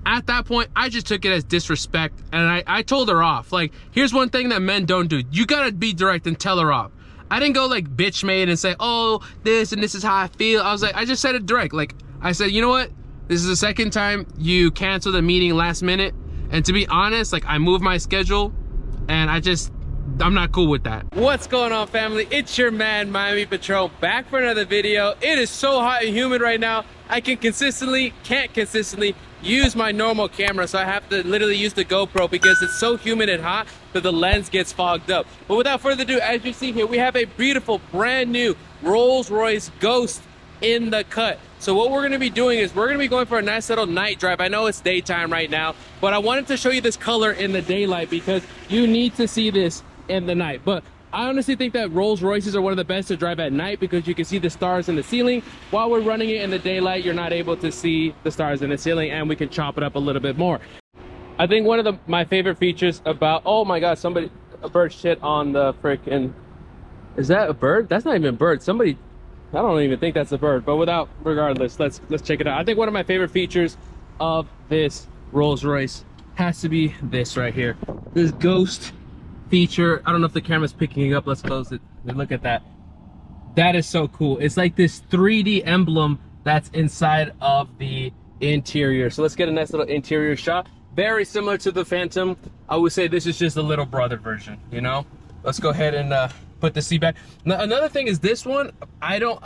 at that point, I just took it as disrespect, and I told her off. Like, here's one thing that men don't do. You gotta be direct and tell her off. I didn't go like bitch made and say, oh, this and this is how I feel. I was like, I just said it direct. Like, I said, you know what? This is the second time you canceled a meeting last minute. And to be honest, like, I moved my schedule, and I'm not cool with that. What's going on, family? It's your man, Miami Patrol, back for another video. It is so hot and humid right now. I can't consistently use my normal camera, so I have to literally use the GoPro because it's so humid and hot that the lens gets fogged up. But without further ado, as you see here, we have a beautiful brand new Rolls-Royce Ghost in the cut. So what we're going to be doing is we're going to be going for a nice little night drive. I know it's daytime right now, but I wanted to show you this color in the daylight because you need to see this in the night. But I honestly think that Rolls Royces are one of the best to drive at night because you can see the stars in the ceiling. While we're running it in the daylight, you're not able to see the stars in the ceiling, and we can chop it up a little bit more. I think one of my favorite features about, oh my god, a bird shit on the frickin', is that a bird? That's not even a bird. Somebody, I don't even think that's a bird, but regardless, let's check it out. I think one of my favorite features of this Rolls Royce has to be this right here, this Ghost feature. I don't know if the camera's picking it up. Let's close it and look at that. That is so cool. It's like this 3D emblem that's inside of the interior. So let's get a nice little interior shot. Very similar to the Phantom. I would say this is just a little brother version, you know. Let's go ahead and put the seat back. Now, another thing is this one, I don't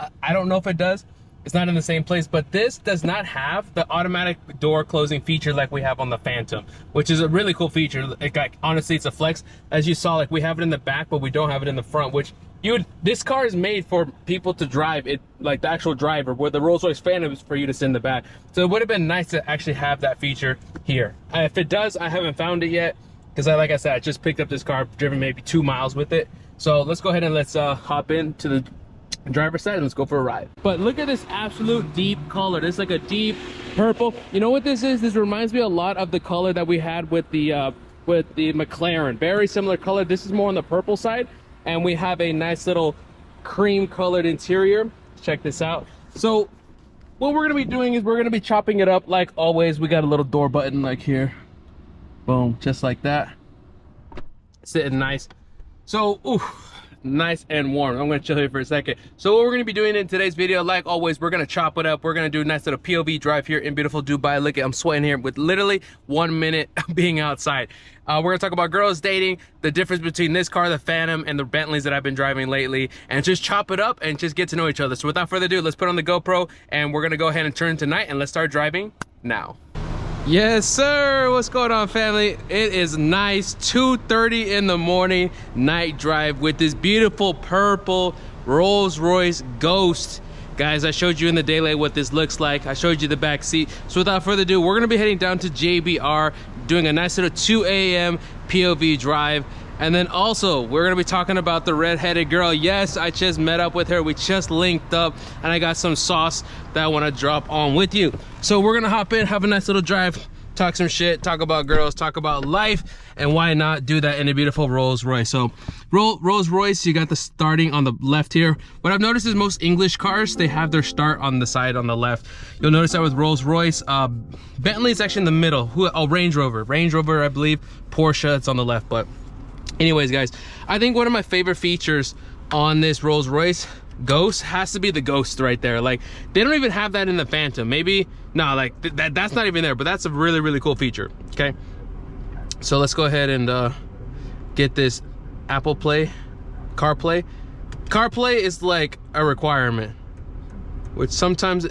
know if it does. It's not in the same place, but this does not have the automatic door closing feature like we have on the Phantom, which is a really cool feature. Like, honestly, it's a flex. As you saw, like, we have it in the back, but we don't have it in the front, which this car is made for people to drive it, like the actual driver, where the Rolls-Royce Phantom is for you to sit in the back. So it would have been nice to actually have that feature here. If it does, I haven't found it yet, because like I said, I just picked up this car, driven maybe 2 miles with it. So let's go ahead and let's hop into the driver's side and let's go for a ride. But look at this absolute deep color. This is like a deep purple. You know what this is? This reminds me a lot of the color that we had with the McLaren. Very similar color. This is more on the purple side, and we have a nice little cream colored interior. Check this out. So what we're gonna be doing is we're gonna be chopping it up like always. We got a little door button like here. Boom, just like that. Sitting nice. So, ooh, nice and warm. I'm gonna chill here for a second. So what we're gonna be doing in today's video, like always, we're gonna chop it up. We're gonna do a nice little POV drive here in beautiful Dubai. Look at, I'm sweating here with literally 1 minute being outside. We're gonna talk about girls dating, the difference between this car, the Phantom, and the Bentleys that I've been driving lately, and just chop it up and just get to know each other. So without further ado, let's put on the GoPro, and we're gonna go ahead and turn tonight, and let's start driving now. Yes, sir. What's going on, family? It is nice 2:30 in the morning, night drive with this beautiful purple Rolls-Royce Ghost. Guys, I showed you in the daylight what this looks like. I showed you the back seat. So without further ado, we're gonna be heading down to JBR, doing a nice little 2 a.m. POV drive. And then also, we're gonna be talking about the redheaded girl. Yes, I just met up with her. We just linked up, and I got some sauce that I wanna drop on with you. So we're gonna hop in, have a nice little drive, talk some shit, talk about girls, talk about life, and why not do that in a beautiful Rolls Royce. So Rolls Royce, you got the starting on the left here. What I've noticed is most English cars, they have their start on the side on the left. You'll notice that with Rolls Royce. Bentley is actually in the middle. Range Rover, I believe. Porsche, it's on the left. But anyways, guys, I think one of my favorite features on this Rolls Royce Ghost has to be the Ghost right there. Like, they don't even have that in the Phantom. Maybe, no, like that's not even there, but that's a really, really cool feature. Okay, so let's go ahead and get this Apple Play, CarPlay. CarPlay is like a requirement, which sometimes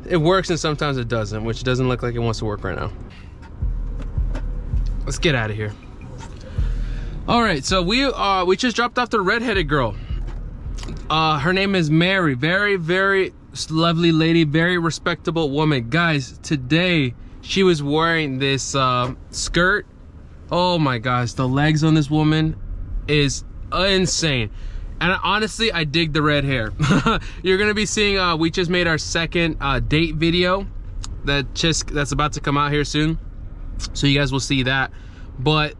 it works and sometimes it doesn't, which doesn't look like it wants to work right now. Let's get out of here. All right, so we just dropped off the redheaded girl. Her name is Mary. Very, very lovely lady, very respectable woman. Guys, today she was wearing this skirt. Oh my gosh, the legs on this woman is insane. And honestly, I dig the red hair. You're gonna be seeing, we just made our second date video that's about to come out here soon. So you guys will see that. But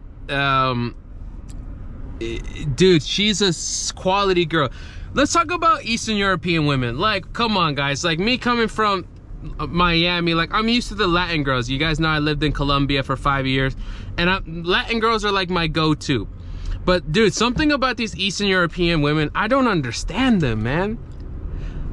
dude, she's a quality girl. Let's talk about Eastern European women. Like, come on, guys. Like, me coming from Miami. Like, I'm used to the Latin girls. You guys know I lived in Colombia for 5 years, and Latin girls are like my go-to. But dude, something about these Eastern European women, I don't understand them, man.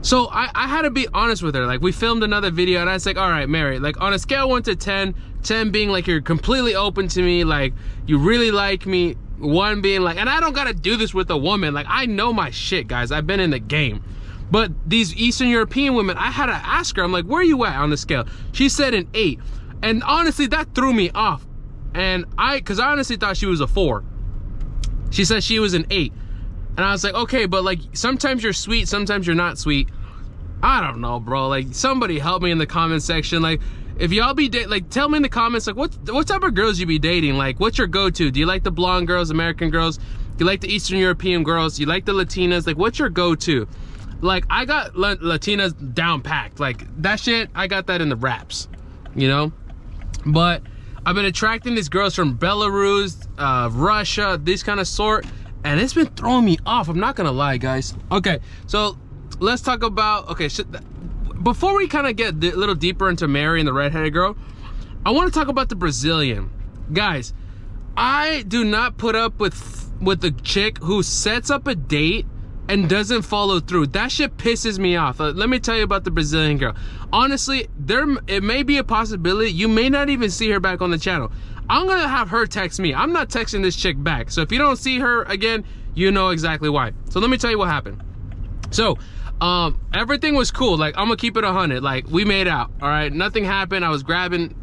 So I had to be honest with her. Like, we filmed another video, and I was like, all right, Mary, like, on a scale of 1 to 10, 10 being like you're completely open to me, like you really like me, 1 being like, and I don't gotta do this with a woman, like I know my shit, guys, I've been in the game. But these Eastern European women, I had to ask her, I'm like, where are you at on the scale? She said an 8, and honestly that threw me off. And because I honestly thought she was a 4. She said she was an 8, and I was like, okay, but like sometimes you're sweet, sometimes you're not sweet. I don't know, bro. Like, somebody help me in the comment section. Like, if y'all be like, tell me in the comments, like, what type of girls you be dating? Like, what's your go-to? Do you like the blonde girls, American girls? Do you like the Eastern European girls? Do you like the Latinas? Like, what's your go-to? Like, I got Latinas down packed. Like, that shit, I got that in the wraps, you know? But I've been attracting these girls from Belarus, Russia, this kind of sort, and it's been throwing me off. I'm not gonna lie, guys. Okay, so let's talk about, okay, before we kind of get a little deeper into Mary and the redheaded girl, I want to talk about the Brazilian. Guys, I do not put up with the chick who sets up a date and doesn't follow through. That shit pisses me off. Let me tell you about the Brazilian girl. Honestly, it may be a possibility you may not even see her back on the channel. I'm gonna have her text me. I'm not texting this chick back. So if you don't see her again, you know exactly why. So let me tell you what happened. So everything was cool. Like, I'm gonna keep it 100. Like, we made out, all right? Nothing happened. I was grabbing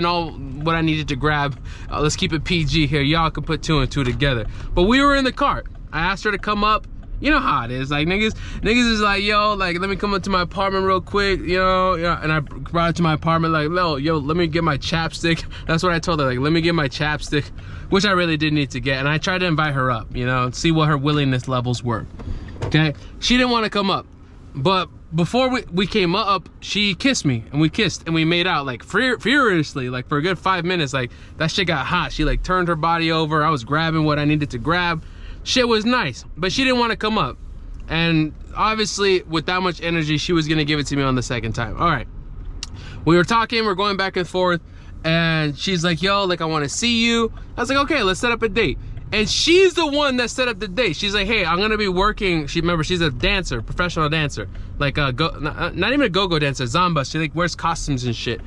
all what I needed to grab. Let's keep it PG here. Y'all can put 2 and 2 together. But we were in the car. I asked her to come up. You know how it is. Like, niggas is like, yo, like, let me come up to my apartment real quick, you know? And I brought her to my apartment, like, yo, let me get my chapstick. That's what I told her, like, let me get my chapstick, which I really did need to get. And I tried to invite her up, you know, see what her willingness levels were. Okay? She didn't want to come up. But before we came up, she kissed me, and we kissed, and we made out, like, furiously, like, for a good 5 minutes. Like, that shit got hot. She, like, turned her body over. I was grabbing what I needed to grab. Shit was nice, but she didn't want to come up. And obviously, with that much energy, she was going to give it to me on the second time. All right. We were talking. We're going back and forth. And she's like, yo, like, I want to see you. I was like, okay, let's set up a date. And she's the one that set up the date. She's like, hey, I'm gonna be working. Remember, she's a dancer, professional dancer. Like, not even a go-go dancer, Zamba. She like wears costumes and shit.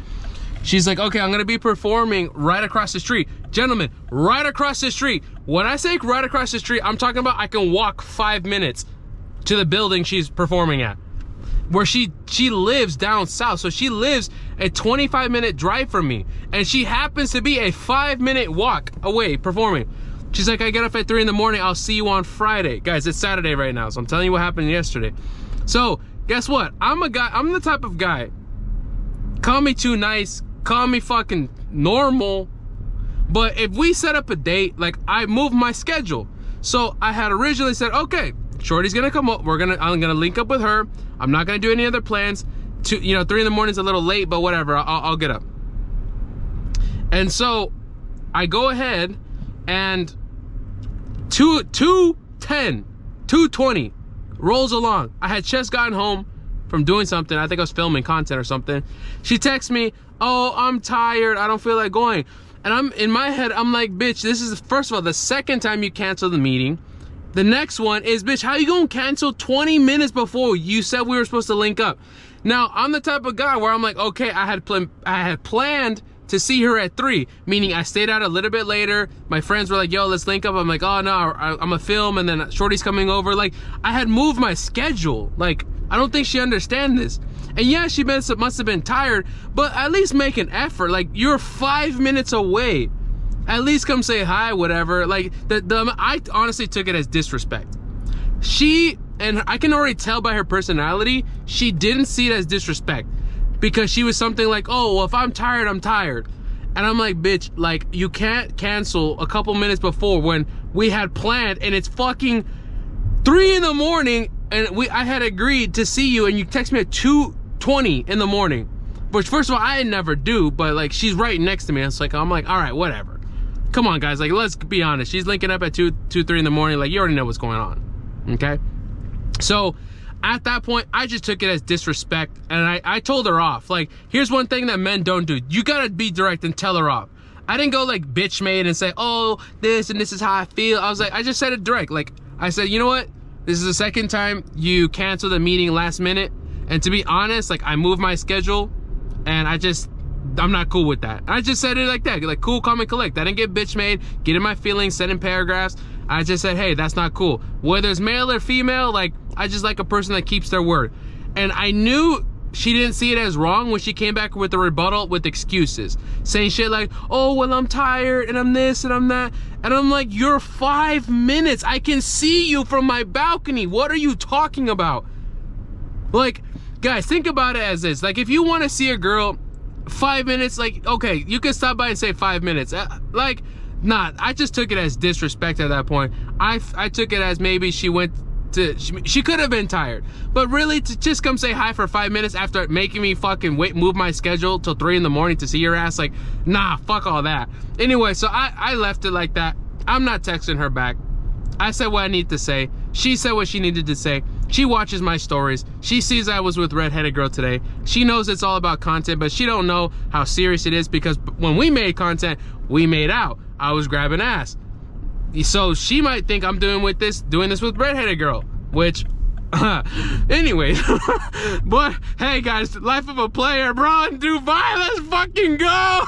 She's like, okay, I'm gonna be performing right across the street. Gentlemen, right across the street. When I say right across the street, I'm talking about I can walk 5 minutes to the building she's performing at. Where she lives down south. So she lives a 25-minute drive from me. And she happens to be a 5-minute walk away performing. She's like, I get up at 3 in the morning. I'll see you on Friday. Guys, it's Saturday right now. So I'm telling you what happened yesterday. So guess what? I'm the type of guy. Call me too nice. Call me fucking normal. But if we set up a date, like, I move my schedule. So I had originally said, okay, Shorty's gonna come up. I'm gonna link up with her. I'm not gonna do any other plans. 3 in the morning is a little late, but whatever. I'll get up. And so I go ahead and 2:20 rolls along. I had just gotten home from doing something. I think I was filming content or something. She texts me, oh, I'm tired. I don't feel like going. And I'm in my head, I'm like, bitch, this is, first of all, the second time you cancel the meeting. The next one is, bitch, how you gonna cancel 20 minutes before you said we were supposed to link up? Now, I'm the type of guy where I'm like, okay, I had planned to see her at 3, meaning I stayed out a little bit later. My friends were like, yo, let's link up. I'm like, oh no, I'm a film, and then Shorty's coming over. Like, I had moved my schedule. Like, I don't think she understands this. And yeah, she must have been tired, but at least make an effort. Like, you're 5 minutes away. At least come say hi, whatever. Like, I honestly took it as disrespect. And I can already tell by her personality, she didn't see it as disrespect. Because she was something like, oh, well, if I'm tired, I'm tired. And I'm like, bitch, like, you can't cancel a couple minutes before when we had planned, and it's fucking 3 in the morning, and I had agreed to see you, and you text me at 2:20 in the morning. Which, first of all, I never do, but, like, she's right next to me. It's like, I'm like, all right, whatever. Come on, guys, like, let's be honest. She's linking up at 3 in the morning. Like, you already know what's going on, okay? So at that point, I just took it as disrespect, and I told her off. Like, here's one thing that men don't do. You gotta be direct and tell her off. I didn't go like bitch made and say, oh, this and this is how I feel. I was like, I just said it direct. Like, I said, you know what? This is the second time you canceled the meeting last minute. And to be honest, like, I moved my schedule, and I'm not cool with that. I just said it like that, like, cool, calm, and collect. I didn't get bitch made, get in my feelings, send in paragraphs. I just said, hey, that's not cool. Whether it's male or female, like, I just like a person that keeps their word. And I knew she didn't see it as wrong when she came back with a rebuttal with excuses, saying shit like, oh, well, I'm tired, and I'm this, and I'm that. And I'm like, you're 5 minutes. I can see you from my balcony. What are you talking about? Like, guys, think about it as this. Like, if you want to see a girl 5 minutes, like, okay, you can stop by and say 5 minutes. Like, nah, I just took it as disrespect at that point. I took it as maybe she went to, she could have been tired. But really, to just come say hi for 5 minutes after making me fucking move my schedule till 3 in the morning to see your ass, like, nah, fuck all that. Anyway, so I left it like that. I'm not texting her back. I said what I need to say. She said what she needed to say. She watches my stories. She sees I was with redheaded girl today. She knows it's all about content, but she don't know how serious it is, because when we made content, we made out. I was grabbing ass. So she might think I'm doing this with redheaded girl, which anyways. But hey guys, life of a player, bro, in Dubai, let's fucking go.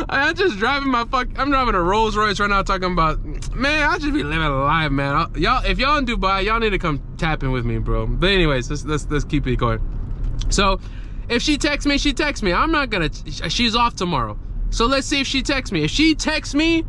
I'm just driving I'm driving a Rolls-Royce right now, talking about, man, I'll just be living life, man. Y'all, if y'all in Dubai, y'all need to come tap in with me, bro. But anyways, let's keep it going. So if she texts me, she texts me. I'm not gonna, she's off tomorrow. So let's see if she texts me. If she texts me,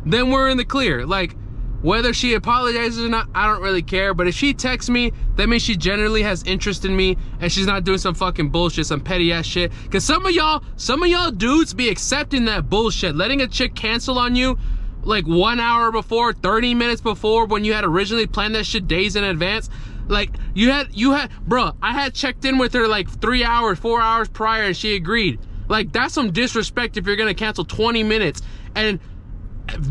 then we're in the clear. Like, whether she apologizes or not, I don't really care. But if she texts me, that means she generally has interest in me, and she's not doing some fucking bullshit, some petty ass shit. Cause some of y'all dudes be accepting that bullshit, letting a chick cancel on you like 1 hour before, 30 minutes before, when you had originally planned that shit days in advance. Like, you had, bro, I had checked in with her like 3 hours, 4 hours prior, and she agreed. Like, that's some disrespect if you're gonna cancel 20 minutes and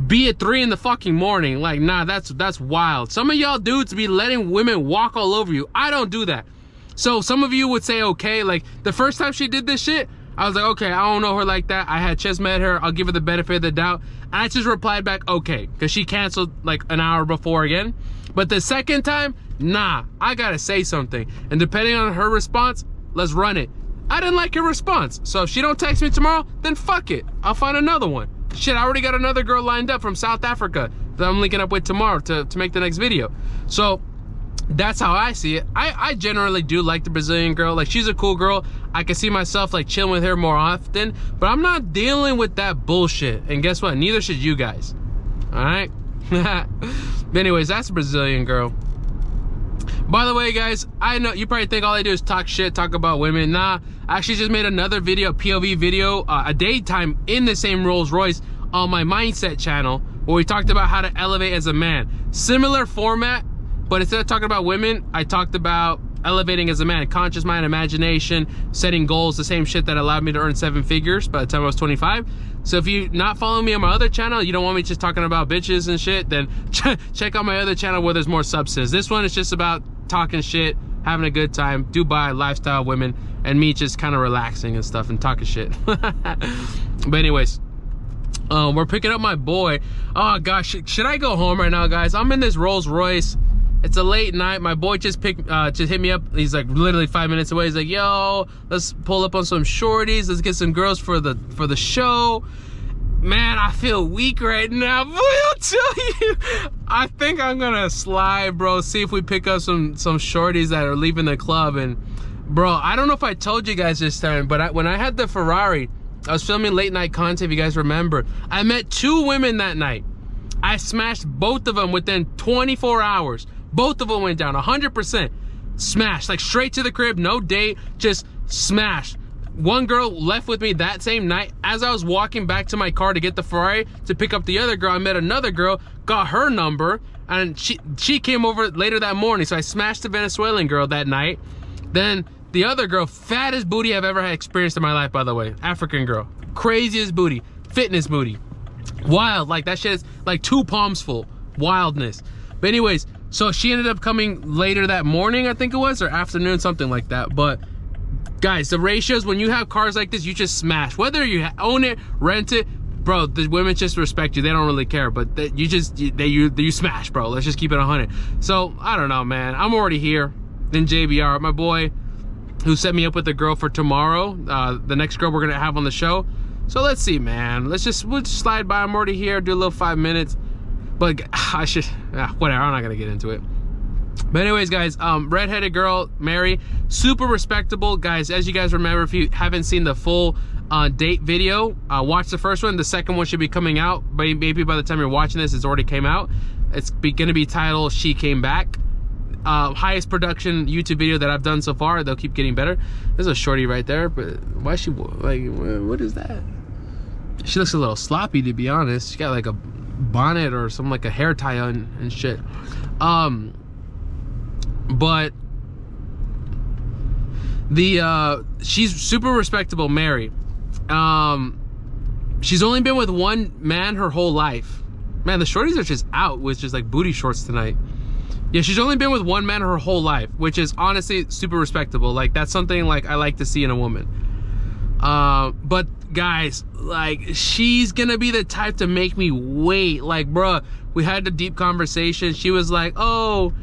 be at 3 in the fucking morning. Like, nah, that's wild. Some of y'all dudes be letting women walk all over you. I don't do that. So some of you would say, okay, like, the first time she did this shit, I was like, okay, I don't know her like that. I had just met her. I'll give her the benefit of the doubt. I just replied back, okay, because she canceled like an hour before again. But the second time, nah, I gotta say something. And depending on her response, let's run it. I didn't like her response. So if she don't text me tomorrow, then fuck it. I'll find another one. Shit, I already got another girl lined up from South Africa that I'm linking up with tomorrow to make the next video. So that's how I see it. I generally do like the Brazilian girl. Like, she's a cool girl. I can see myself like chilling with her more often, but I'm not dealing with that bullshit. And guess what? Neither should you guys. All right. But anyways, that's a Brazilian girl. By the way, guys, I know you probably think all I do is talk shit, talk about women. Nah, I actually just made another video, POV video, a daytime in the same Rolls-Royce on my mindset channel, where we talked about how to elevate as a man. Similar format, but instead of talking about women, I talked about elevating as a man, conscious mind, imagination, setting goals, the same shit that allowed me to earn 7 figures by the time I was 25. So if you're not following me on my other channel, you don't want me just talking about bitches and shit, then check out my other channel where there's more substance. This one is just about talking shit, having a good time, Dubai, lifestyle, women, and me just kind of relaxing and stuff and talking shit. But anyways, we're picking up my boy. Oh gosh, should I go home right now, guys? I'm in this Rolls Royce. It's a late night. My boy just hit me up. He's like literally 5 minutes away. He's like, yo, let's pull up on some shorties. Let's get some girls for the show. Man, I feel weak right now. Boy, I'll tell you, I think I'm gonna slide, bro. See if we pick up some shorties that are leaving the club. And bro, I don't know if I told you guys this time, but when I had the Ferrari, I was filming late night content, if you guys remember. I met 2 women that night. I smashed both of them within 24 hours. Both of them went down, 100%. Smashed, like straight to the crib, no date, just smashed. One girl left with me that same night. As I was walking back to my car to get the Ferrari to pick up the other girl, I met another girl, got her number, and she came over later that morning. So I smashed the Venezuelan girl that night. Then the other girl, fattest booty I've ever had experienced in my life, by the way. African girl, craziest booty, fitness booty. Wild, like that shit is like 2 palms full, wildness. But anyways, So she ended up coming later that morning, I think it was, or afternoon, something like that. But guys, the ratios, when you have cars like this, you just smash. Whether you own it, rent it, bro, the women just respect you. They don't really care, but you smash, bro. Let's just keep it 100. So I don't know, man. I'm already here in JBR. My boy who set me up with a girl for tomorrow, the next girl we're gonna have on the show. So let's see, man. We'll just slide by. I'm already here. Do a little 5 minutes. But I should, whatever. I'm not gonna get into it. But anyways, guys, redheaded girl, Mary, super respectable. Guys, as you guys remember, if you haven't seen the full date video, watch the first one. The second one should be coming out, but maybe by the time you're watching this, it's already came out. It's gonna be titled She Came Back. Highest production YouTube video that I've done so far. They'll keep getting better. There's a shorty right there, but why is she, like, what is that? She looks a little sloppy, to be honest. She got like a bonnet or some, like a hair tie on and shit. But she's super respectable, Mary. She's only been with one man her whole life. Man, the shorties are just out with just like booty shorts tonight. Yeah, she's only been with one man her whole life, which is honestly super respectable. Like, that's something like I like to see in a woman. But guys, like, she's gonna be the type to make me wait. Like, bruh, we had a deep conversation. She was like, oh,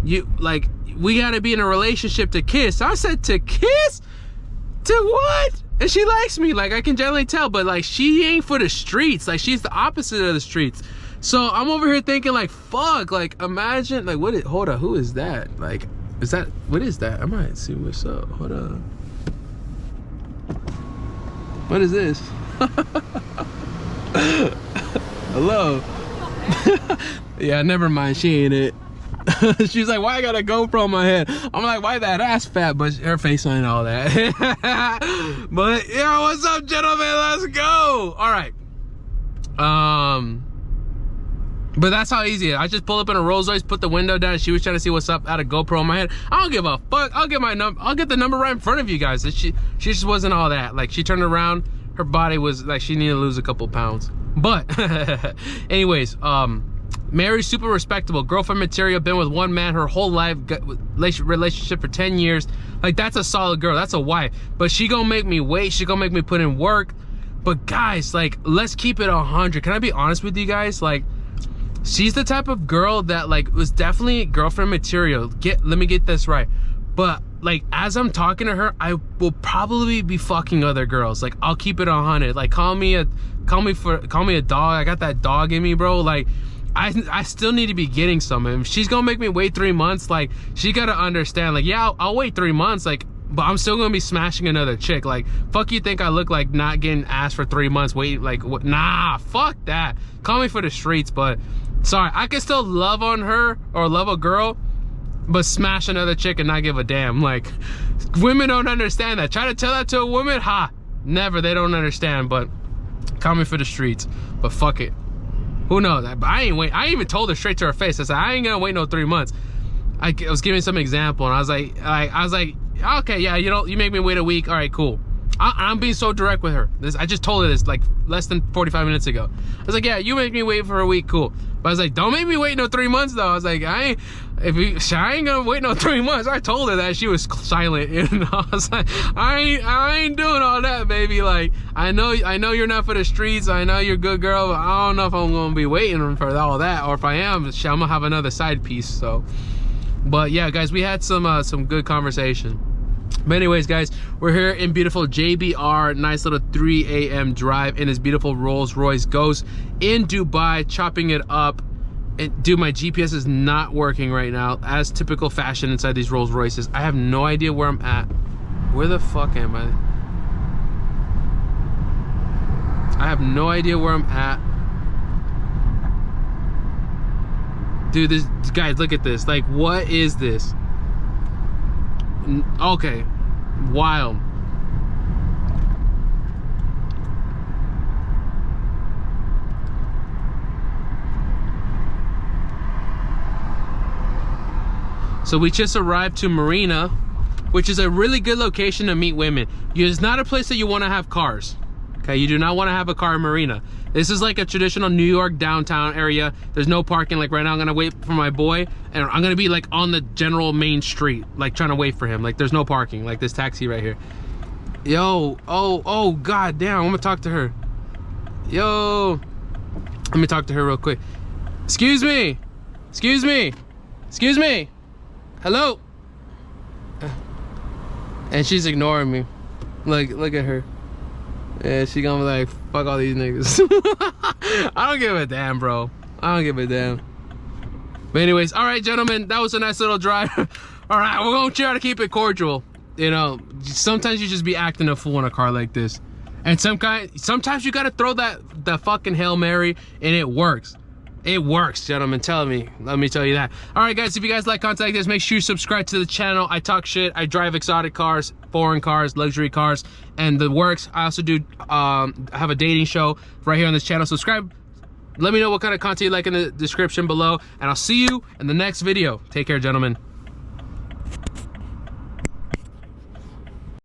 we gotta be in a relationship to kiss. I said, to kiss? To what? And she likes me, like, I can generally tell, but like, she ain't for the streets. Like, she's the opposite of the streets. So I'm over here thinking, like, fuck, like, imagine, like, hold on, who is that? Like, what is that? I might see what's up. Hold on. What is this? Hello. Yeah, never mind, she ain't it. She's like, why I got a GoPro on my head? I'm like, why that ass fat? But her face ain't all that. But yeah, what's up, gentlemen? Let's go. All right. But that's how easy it is. I just pull up in a Rolls-Royce, put the window down. She was trying to see what's up, had a GoPro on my head. I don't give a fuck. I'll get the number right in front of you guys. She just wasn't all that. Like, she turned around, her body was like, she needed to lose a couple pounds. But anyways, Mary's super respectable, girlfriend material, been with one man her whole life, relationship for 10 years. Like, that's a solid girl, that's a wife. But she gonna make me wait, she gonna make me put in work. But guys, like, let's keep it 100. Can I be honest with you guys? Like, she's the type of girl that, like, was definitely girlfriend material. Let me get this right. But like, as I'm talking to her, I will probably be fucking other girls. Like, I'll keep it 100. Like, call me a dog. I got that dog in me, bro. Like, I still need to be getting some. And if she's gonna make me wait 3 months, like, she gotta understand, like, yeah, I'll wait 3 months, like, but I'm still gonna be smashing another chick. Like, fuck you think I look like not getting ass for 3 months, wait, like, what? Nah, fuck that. Call me for the streets, but sorry, I can still love on her or love a girl, but smash another chick and not give a damn. Like, women don't understand that. Try to tell that to a woman, never, they don't understand. But call me for the streets, but fuck it. Who knows? But I even told her straight to her face. I said, I ain't gonna wait no 3 months. I was giving some example, and I was like, okay, yeah, you make me wait a week. All right, cool. I'm being so direct with her. I just told her this like less than 45 minutes ago. I was like, yeah, you make me wait for a week, cool. But I was like, don't make me wait no 3 months though. I was like, I ain't gonna wait no 3 months. I told her that. She was silent, and I was like, I ain't doing all that, baby. Like, I know you're not for the streets. I know you're a good girl, but I don't know if I'm gonna be waiting for all that, or if I am, I'm gonna have another side piece. So, but yeah, guys, we had some good conversation. But anyways, guys, we're here in beautiful JBR, nice little 3 a.m. drive in this beautiful Rolls-Royce Ghost in Dubai, chopping it up. And dude, my GPS is not working right now, as typical fashion inside these Rolls-Royces. I have no idea where I'm at. Where the fuck am I? I have no idea where I'm at. Dude, guys, look at this. Like, what is this? Okay, wild. So we just arrived to Marina, which is a really good location to meet women. It's not a place that you want to have cars. Okay, you do not want to have a car in Marina. This is like a traditional New York downtown area. There's no parking. Like right now I'm gonna wait for my boy, and I'm gonna be like on the general main street, like trying to wait for him. Like there's no parking, like this taxi right here. Yo, oh, god damn, I'm gonna talk to her. Yo, let me talk to her real quick. Excuse me, hello. And she's ignoring me. Look at her. Yeah, she gonna be like, fuck all these niggas. I don't give a damn, bro. I don't give a damn. But anyways, all right, gentlemen, that was a nice little drive. All right, we're gonna try to keep it cordial. You know, sometimes you just be acting a fool in a car like this. And sometimes you gotta throw that fucking Hail Mary, and it works. It works, gentlemen. Let me tell you that. All right, guys, if you guys like content like this, make sure you subscribe to the channel. I talk shit. I drive exotic cars, foreign cars, luxury cars, and the works. I also do have a dating show right here on this channel. Subscribe. Let me know what kind of content you like in the description below, and I'll see you in the next video. Take care, gentlemen.